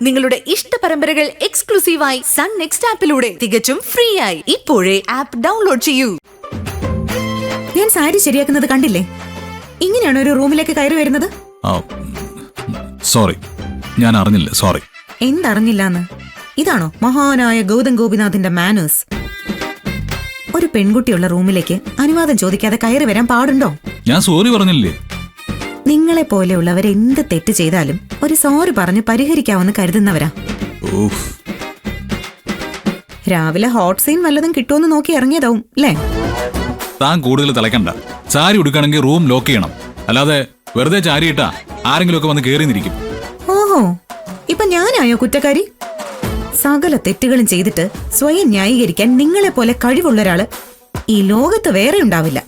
നിങ്ങളുടെ ഇഷ്ട പരമ്പരകൾ എക്സ്ക്ലൂസീവായി സൺ നെക്സ്റ്റ് ആപ്പിലൂടെ തികച്ചും ഫ്രീ ആയി ഇപ്പോഴേ ആപ്പ് ഡൗൺലോഡ് ചെയ്യൂ. ഞാൻ സാരി ശരിയാക്കുന്നത് കണ്ടില്ലേ? ഇങ്ങനെയാണ് ഒരു റൂമിലേക്ക് കയറി വരുന്നത്? സോറി, ഞാൻ അറിഞ്ഞില്ല. സോറി. എന്തറിഞ്ഞില്ലാന്ന്? ഇതാണോ മഹാനായ ഗൗതം ഗോപിനാഥിന്റെ മാനേഴ്സ്? ഒരു പെൺകുട്ടിയുള്ള റൂമിലേക്ക് അനുവാദം ചോദിക്കാതെ കയറി വരാൻ പാടുണ്ടോ? ഞാൻ സോറി പറഞ്ഞില്ലേ? നിങ്ങളെ പോലെയുള്ളവർ എന്ത് തെറ്റ് ചെയ്താലും ഒരു സോറി പറഞ്ഞ് പരിഹരിക്കാമെന്ന് കരുതുന്നവരാ. രാവിലെ ഹോട്ട് സീൻ വല്ലതും കിട്ടുമെന്ന് നോക്കി ഇറങ്ങിയതാവും അല്ലേ? താൻ കൂടുതൽ തിളക്കണ്ട. സാരി ഉടുക്കണമെങ്കിൽ റൂം ലോക്ക് ചെയ്യണം. അല്ലാതെ വെറുതെ ചാരി ഇട്ടാ ആരെങ്കിലും ഒക്കെ വന്ന് കേറിന്നിരിക്കും. ഓഹോ, ഇപ്പൊ ഞാനായോ കുറ്റക്കാരി? സകല തെറ്റുകളും ചെയ്തിട്ട് സ്വയം ന്യായീകരിക്കാൻ നിങ്ങളെ പോലെ കഴിവുള്ള ഒരാള് ഈ ലോകത്ത് വേറെ ഉണ്ടാവില്ല.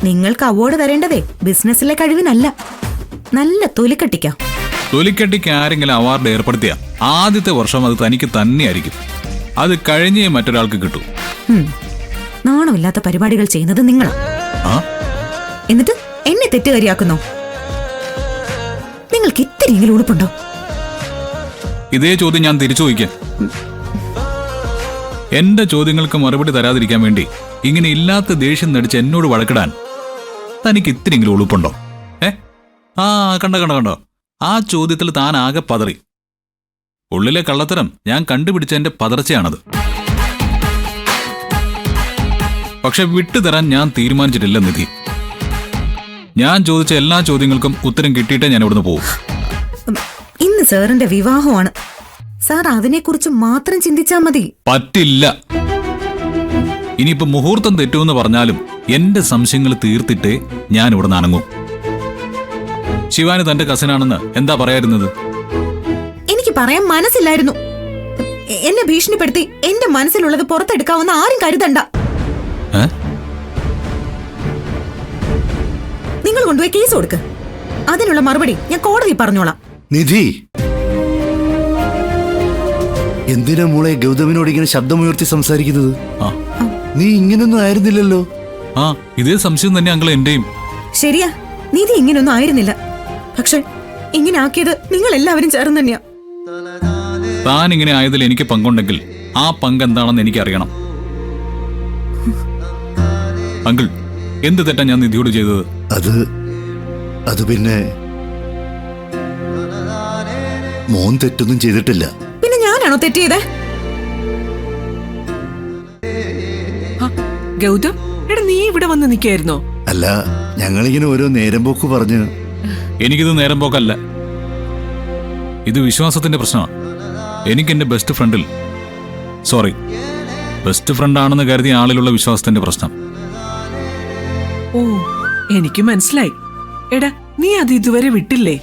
നിങ്ങൾക്ക് അവാർഡ് തരേണ്ടതേ ബിസിനസ്സിലെ കഴിവിനല്ല, നല്ല തൊലിക്കട്ടിക്കാ. തൊലിക്കട്ടിക്ക് ആരെങ്കിലും അവാർഡ് ഏർപ്പെടുത്തിയ ആദ്യത്തെ വർഷം അത് തനിക്ക് തന്നെയായിരിക്കും. അത് കഴിഞ്ഞേ മറ്റൊരാൾക്ക് കിട്ടൂ. നാണമില്ലാത്ത പരിപാടികൾ ചെയ്യുന്നത് നിങ്ങളാ. എന്നിട്ട് എന്നെ തെറ്റുകാരിയാക്കുന്നോ? നിങ്ങൾക്ക് ഇത്തിരിയെങ്കിലും ഉളുപ്പുണ്ടോ? ഇതേ ചോദ്യം ഞാൻ തിരിച്ചു ചോദിക്കാം. എന്റെ ചോദ്യങ്ങൾക്ക് മറുപടി തരാതിരിക്കാൻ വേണ്ടി ഇങ്ങനെ ഇല്ലാത്ത ദേഷ്യം നടിച്ച് എന്നോട് വഴക്കിടാൻ തനിക്ക് ഇത്തിരിയെങ്കിലും ഉളുപ്പുണ്ടോ? കണ്ടോ, ആ ചോദ്യത്തിൽ താൻ ആകെ പതറി. ഉള്ളിലെ കള്ളത്തരം ഞാൻ കണ്ടുപിടിച്ചതിന്റെ പതർച്ചയാണത്. പക്ഷെ വിട്ടുതരാൻ ഞാൻ തീരുമാനിച്ചിട്ടില്ല നിധി. ഞാൻ ചോദിച്ച എല്ലാ ചോദ്യങ്ങൾക്കും ഉത്തരം കിട്ടിയിട്ടേ ഞാൻ ഇവിടുന്ന് പോകും. ഇന്ന് സാറിന്റെ വിവാഹമാണ്. സാർ അതിനെക്കുറിച്ച് മാത്രം ചിന്തിച്ചാ മതി. പറ്റില്ല. ഇനിയിപ്പോ മുഹൂർത്തം തെറ്റുമെന്ന് പറഞ്ഞാലും എന്റെ സംശയങ്ങൾ തീർത്തിട്ടേ ഞാൻ ഇവിടെ നനങ്ങൂ. ശിവാനി തന്റെ കസിനാണെന്ന് എന്താ പറയായിരുന്നത്? എനിക്ക് പറയാൻ മനസ്സില്ലായിരുന്നു. എന്നെ ഭീഷണിപ്പെടുത്തി എന്റെ മനസ്സിലുള്ളത് പുറത്തെടുക്കാവുന്ന ആരും കരുതണ്ട. നിങ്ങൾ കൊണ്ടുപോയി കേസ് കൊടുക്ക്. അതിനുള്ള മറുപടി ഞാൻ കോടതി പറഞ്ഞോളാം. നിധി, എന്തിനാ മോളെ ഗൗതമിനോട് ഇങ്ങനെ ശബ്ദമുയർത്തി സംസാരിക്കുന്നത്? നീ ഇങ്ങനൊന്നും ആയിരുന്നില്ലല്ലോ. ഇതേ സംശയം തന്നെ അങ്കിൾ എന്റെയും. ശരിയാ, നിധി ഇങ്ങനൊന്നും ആയിരുന്നില്ല. പക്ഷെ ഇങ്ങനെ ആക്കിയത് നിങ്ങൾ എല്ലാവരും ചേർന്ന് തന്നെയാ. താൻ ഇങ്ങനെ ആയതിൽ എനിക്ക് പങ്കുണ്ടെങ്കിൽ ആ പങ്ക് എന്താണെന്ന് എനിക്കറിയണം. അങ്കിൾ, എന്ത് തെറ്റാ ഞാൻ നിധിയോട് ചെയ്തത്? അത് പിന്നെ മോൻ തെറ്റൊന്നും ചെയ്തിട്ടില്ല. പിന്നെ ഞാനാണോ തെറ്റ് ചെയ്തേ? ഗൗതം, എടാ നീ ഇവിടെ വന്ന് നിൽക്കായിരുന്നോ? അല്ല, ഞങ്ങളിങ്ങനെ ഓരോ നേരം പോക്ക് പറഞ്ഞ്. എനിക്കിത് നേരം പോക്കല്ല, ഇത് വിശ്വാസത്തിന്റെ പ്രശ്നമാണ്. എനിക്ക് എന്റെ ബെസ്റ്റ് ഫ്രണ്ടിൽ, ബെസ്റ്റ് ഫ്രണ്ട് ആണെന്ന് കരുതിയ ആളിലുള്ള വിശ്വാസത്തിന്റെ പ്രശ്നം. ഓ, എനിക്ക് മനസ്സിലായി. എടാ നീ അത് ഇതുവരെ വിട്ടില്ലേ?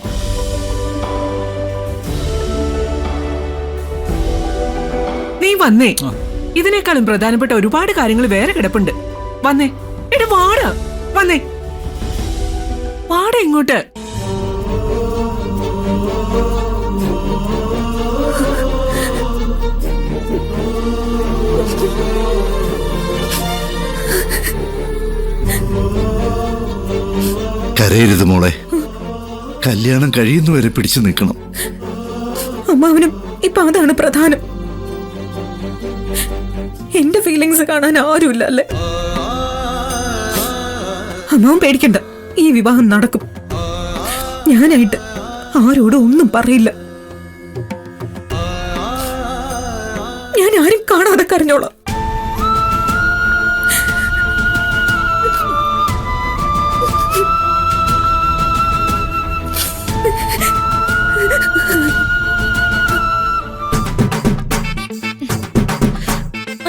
നീ വന്നേ. ഇതിനേക്കാളും പ്രധാനപ്പെട്ട ഒരുപാട് കാര്യങ്ങൾ വേറെ കിടപ്പുണ്ട്. വന്നേ. എടാ വാടാ, വന്നേ, വാടാ ഇങ്ങോട്ട്. കരയരുത് മോളെ. കല്യാണം കഴിയുന്നവരെ പിടിച്ചു നിൽക്കണം. അമ്മാവനും ഇപ്പൊ അതാണ് പ്രധാനം. എന്റെ ഫീലിങ്സ് കാണാൻ ആരുമില്ല അല്ലേ? അമ്മാവൻ പേടിക്കണ്ട, ഈ വിവാഹം നടക്കും. ഞാനായിട്ട് ആരോടും ഒന്നും പറയില്ല. ഞാൻ ആരും കാണാതെ കരഞ്ഞോളാം.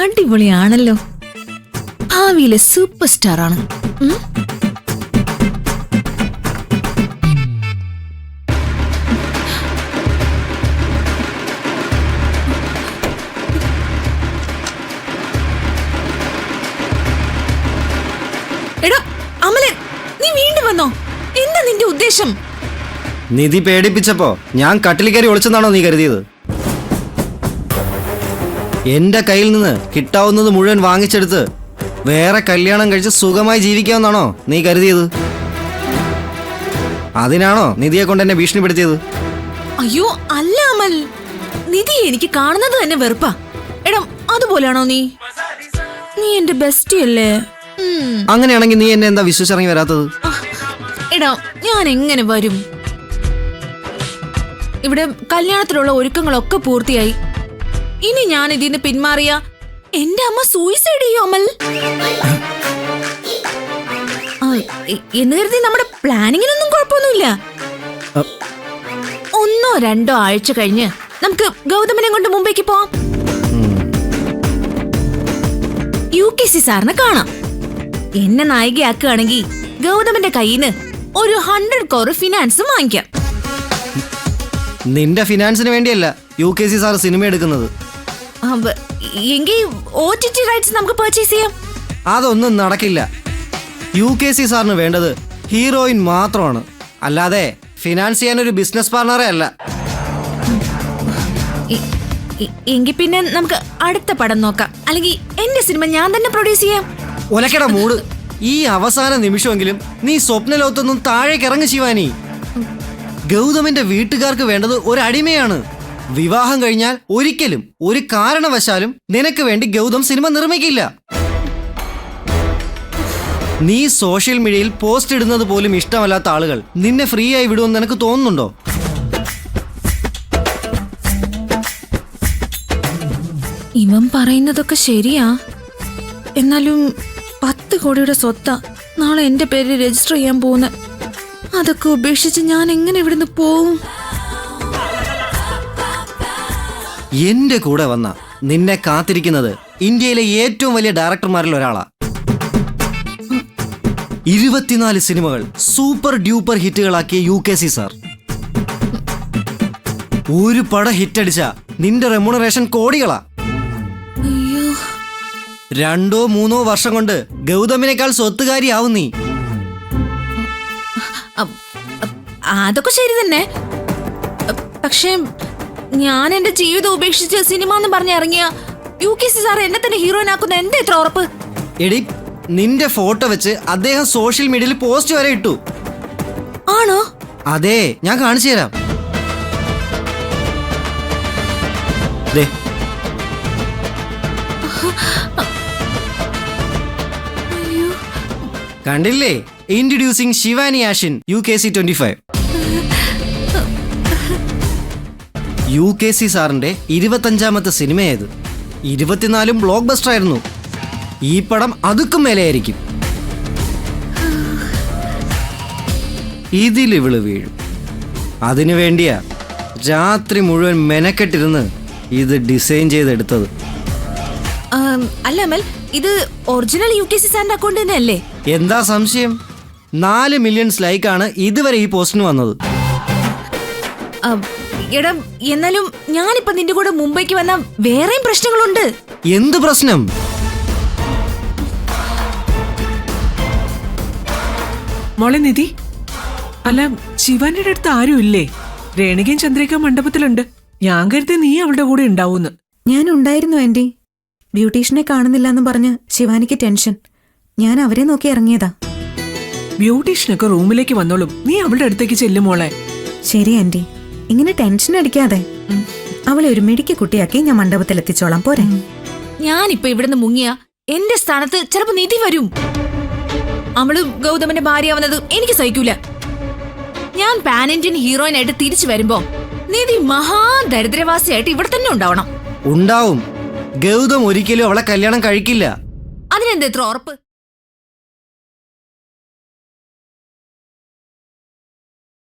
അടിപൊളിയാണല്ലോ. ഭാവിയിലെ സൂപ്പർ സ്റ്റാർ ആണ്. എടാ അമലൻ, നീ വീണ്ടും വന്നോ? എന്താ നിന്റെ ഉദ്ദേശം? നിധി പേടിപ്പിച്ചപ്പോ ഞാൻ കട്ടിൽ കയറി ഒളിച്ചെന്നാണോ നീ കരുതിയത്? എന്റെ കയ്യിൽ നിന്ന് കിട്ടാവുന്നത് മുഴുവൻ വാങ്ങിച്ചെടുത്ത് വേറെ കല്യാണം കഴിച്ച് സുഖമായി ജീവിക്കാമെന്നാണോ നീ കരുതിയത്? അതിനാണോ നിധിയെ കൊണ്ട് എന്നെ ഭീഷണിപ്പെടുത്തിയത്? അയ്യോ അല്ല അമൽ, നിധി എനിക്ക് കാണുന്നത് തന്നെ വെറുപ്പാ. എടാ അതുപോലെയാണോ നീ? നീ എന്റെ ബെസ്റ്റി അല്ലേ? അങ്ങനെയാണെങ്കിൽ നീ എന്നെ എന്താ വിശ്വസിച്ചിറങ്ങി വരാത്തത്? എടാ ഞാൻ എങ്ങനെ വരും? ഇവിടെ കല്യാണത്തിനുള്ള ഒരുക്കങ്ങളൊക്കെ പൂർത്തിയായി. ഇനി ഞാൻ ഇതിന്ന് പിന്മാറിയ എന്റെ അമ്മ സൂയിസൈഡ് ചെയ്യും അമൽ. എന്ന് കരുതി നമ്മുടെ പ്ലാനിങ്ങിനൊന്നും കുഴപ്പമൊന്നുമില്ല. 1-2 ആഴ്ച കഴിഞ്ഞ് നമുക്ക് ഗൗതമനെ കൊണ്ട് മുംബൈക്ക് പോവാം. UKC സാറിനെ കാണാം. എന്നെ നായികയാക്കുകയാണെങ്കിൽ ഗൗതമന്റെ കയ്യിന്ന് ഒരു 100 crore ഫിനാൻസ് വാങ്ങിക്കാം. നിന്റെ ഫിനാൻസിന് വേണ്ടിയല്ല UKC സാർ സിനിമ എടുക്കുന്നത്. എങ്കിൽ OTT റൈറ്റ്സ് നമുക്ക് പർച്ചേസ് ചെയ്യാം. അതൊന്നും നടക്കില്ല. UKC സാറിന് വേണ്ടത് ഹീറോയിൻ മാത്രമാണ്, അല്ലാതെ ഫിനാൻസ് ചെയ്യാൻ ഒരു ബിസിനസ് പാർട്ണറേ അല്ല. എങ്കിൽ പിന്നെ നമുക്ക് അടുത്ത പടം നോക്കാം. അല്ലെങ്കിൽ എന്റെ സിനിമ ഞാൻ തന്നെ പ്രൊഡ്യൂസ് ചെയ്യാം. ഒലക്കട മൂട്. ഈ അവസാന നിമിഷമെങ്കിലും നീ സ്വപ്നലോകത്തൊന്നും താഴേക്ക് ഇറങ്ങി ശിവാനി. ഗൗതമിന്റെ വീട്ടുകാർക്ക് വേണ്ടത് ഒരു അടിമയാണ്. വിവാഹം കഴിഞ്ഞാൽ ഒരിക്കലും ഒരു കാരണവശാലും നിനക്ക് വേണ്ടി ഗൗതം സിനിമ നിർമ്മിക്കില്ല. നീ സോഷ്യൽ മീഡിയയിൽ പോസ്റ്റ് ഇടുന്നത് പോലും ഇഷ്ടമല്ലാത്ത ആളുകൾ നിന്നെ ഫ്രീ ആയി വിടുമെന്ന് നിനക്ക് തോന്നുന്നുണ്ടോ? ഇവൻ പറയുന്നതൊക്കെ ശരിയാ. എന്നാലും 10 കോടിയുടെ സ്വത്താ നാളെ എന്റെ പേര് രജിസ്റ്റർ ചെയ്യാൻ പോകുന്ന. അതൊക്കെ ഉപേക്ഷിച്ച് ഞാൻ എങ്ങനെ ഇവിടുന്ന് പോവും? എന്റെ കൂടെ വന്ന നിന്നെ കാത്തിരിക്കുന്നത് ഇന്ത്യയിലെ ഏറ്റവും വലിയ ഡയറക്ടർമാരിൽ ഒരാളാ. 24 സിനിമകൾ സൂപ്പർ ഡ്യൂപ്പർ ഹിറ്റുകളാക്കിയ UKC സാർ. ഒരു പടം ഹിറ്റടിച്ച നിന്റെ റെമ്യൂണറേഷൻ കോടികളാ. 2-3 വർഷം കൊണ്ട് ഗൗതമിനേക്കാൾ സ്വത്തുകാരിയാവും നീ. അതൊക്കെ ശരി തന്നെ. പക്ഷേ ഞാൻ എന്റെ ജീവിതം ഉപേക്ഷിച്ച് സിനിമ എന്ന് പറഞ്ഞ് ഇറങ്ങിയ UKC സാർ എന്നെ തന്നെ ഹീറോയിൻ ആക്കുന്ന എന്താ ഇത്ര ഉറപ്പ്? എടി, നിന്റെ ഫോട്ടോ വെച്ച് അദ്ദേഹം സോഷ്യൽ മീഡിയയിൽ പോസ്റ്റ് വരെ ഇട്ടു. ആണോ? അതെ, ഞാൻ കാണിച്ചു തരാം. ദേ. കണ്ടില്ലേ? Introducing Shivani Ashin UKC 25. UKC സാറിന്റെ 25ാമത്തെ സിനിമയായത്. 24 ബ്ലോക്ക് ബസ്റ്റർ ആയിരുന്നു. ഈ പടം അതുക്കും മേലെയായിരിക്കും. ഇതിലിവള് വീഴും. അതിനു വേണ്ടിയാ രാത്രി മുഴുവൻ മെനക്കെട്ടിരുന്ന് ഇത് ഡിസൈൻ ചെയ്തെടുത്തത്. അല്ല അമൽ, ഇത് ഒറിജിനൽ UKC സാറിന്റെ അക്കൗണ്ട് തന്നെയല്ലേ? എന്താ സംശയം? 4 മില്യൺ ലൈക്കാണ് ഇതുവരെ ഈ പോസ്റ്റിന് വന്നത്. എടാ, എന്നാലും ഞാനിപ്പോ നിന്റെ കൂടെ മുംബൈക്ക് വന്ന വേറെയും പ്രശ്നങ്ങളുണ്ട്. എന്ത് പ്രശ്നം? മോളെ നിധി, അല്ല ശിവാനിയുടെ അടുത്ത് ആരും ഇല്ലേ? രേണുകയും ചന്ദ്രിക മണ്ഡപത്തിലുണ്ട്. ഞാൻ കരുതി നീ അവളുടെ കൂടെ ഉണ്ടാവൂന്ന്. ഞാൻ ഉണ്ടായിരുന്നു ആന്റി. ബ്യൂട്ടീഷ്യനെ കാണുന്നില്ല എന്ന് പറഞ്ഞ് ശിവാനിക്ക് ടെൻഷൻ. ഞാൻ അവരെ നോക്കി ഇറങ്ങിയതാ. ബ്യൂട്ടീഷ്യനൊക്കെ റൂമിലേക്ക് വന്നോളും. നീ അവളുടെ അടുത്തേക്ക് ചെല്ലും മോളെ. ശരി ആന്റി, ഇങ്ങനെ ടെൻഷൻ അടിക്കാതെ. അവളെ ഒരു മിടുക്കി കുട്ടിയാക്കി ഞാൻ മണ്ഡപത്തിൽ എത്തിച്ചോളാം. പോരെ? ഞാനിപ്പോ ഇവിടുന്ന് മുങ്ങിയ എന്റെ സ്ഥാനത്ത് ചിലപ്പോ നിധി വരും. അവള് ഗൗതമന്റെ ഭാര്യയാവുന്നത് എനിക്ക് സഹിക്കൂല. ഞാൻ പാൻ ഇന്ത്യൻ ഹീറോയിൻ ആയിട്ട് തിരിച്ചു വരുമ്പോ നിധി മഹാദരിദ്രവാസിയായിട്ട് ഇവിടെ തന്നെ ഉണ്ടാവണം. ഉണ്ടാവും. ഗൗതം ഒരിക്കലും അവളെ കല്യാണം കഴിക്കില്ല. അതിനെന്താ ഇത്ര ഉറപ്പ്?